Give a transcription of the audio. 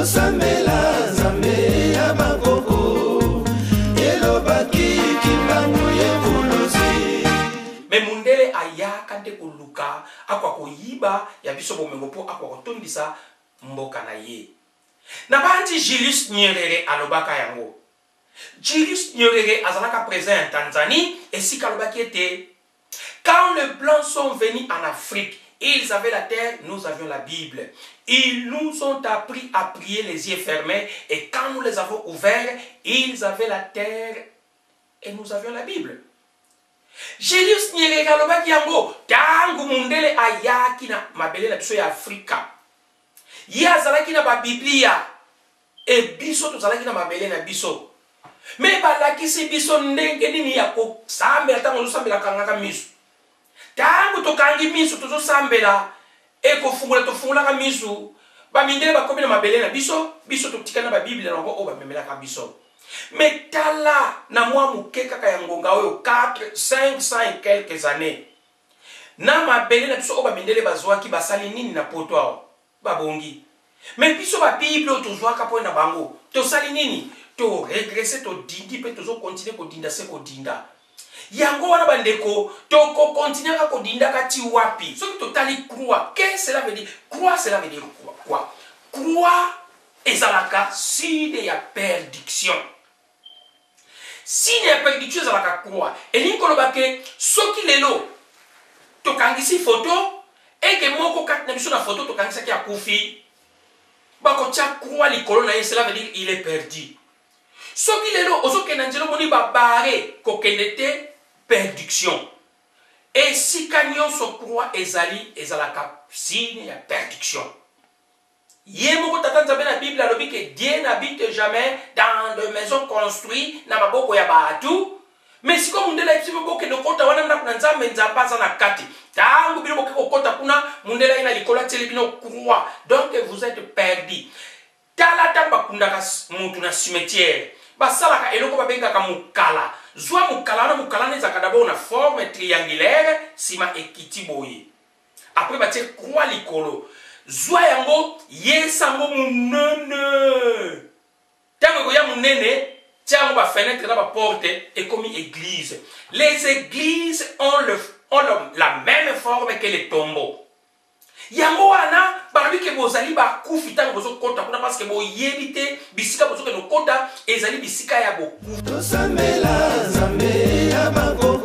tosambela nzambe ya bakoko elobaki kimbangu yebulusi. Me mundele ayaka nde koluka akwa koyiba ya biso bomengo po akwa kotondisa mboka na ye. Na bandi Julius Nyerere alobaka yango. Julius Nyerere azalaka présent en Tanzanie et si kalobaki était quand les blancs sont venus en Afrique, ils avaient la terre, nous avions la Bible. Ils nous ont appris à prier les yeux fermés et quand nous les avons ouverts, ils avaient la terre et nous avions la Bible. Julius Nyerere alobaki yango tangu mundele ayaki na mabele na biso ya Afrika. Ye azalaki na ba Biblia e biso tozalaki na mabele na biso. Me balakisi biso ndenge nini ya kosambela tango tozosambela kangaka misu. Tangu tokangi misu tozosambela e tofungulaka misu bamindele bakomi na mabele na biso biso totikana ba Biblia na bango o bamemelaka biso. Mais tala na mwa muke kaka ya ngonga oyo 500 et quelques années. Na mabele na biso o bamindele bazwaki basali nini na poto awo babongi. Mais biso ba Bible tozwaka po na bango tosali nini to regresser to dindi pe tozo continuer ko dinda se ko dinda. Yango wana bandeko to ko continuer ka ko dinda kati wapi. So ki totali croix. Qu'est-ce que cela veut dire? Croix cela veut dire quoi? Croix ezalaka signe ya perdiction. Signe ya perdiction ezalaka croix. Elingi kolobake soki lelo tokangisi photo et que moko kat na biso na photo tokangisa ki akufi. Bako tia croix likolo na ye, cela veut dire il est perdu. Soki lelo ozokenda njelo moni babare kokendete perdiction. Et si kanyon so croix ezalaka signe ya perdiction. Yé moko tata nzambe na Bible alobi que Dieu n'habite jamais dans de maisons construites na maboko ya batu. Mais si comme mundela ipsi mboke no kota wana na kuna nzambe nzapa za na kati. Tangu bino boke kota kuna mundela ina likola tele bino croix. Donc vous êtes perdu. Tala tamba kundaka mutu na cimetière. Basalaka eloko babengaka mukala. Zwa mukala na mukala nezaka d'abord na forme triangulaire sima ekiti boye. Après batie croix likolo. Zwa yango yesango munene. Tango ya munene tiens ba fenêtre na ba porte et comme église. Les églises ont la même forme que les tombeaux. Yango wana barabi ke bozali ba kufita bozo kota kuna parce que bo yebite bisika bozo ke no kota ezali bisika ya boku. Tosambela nzambe ya bako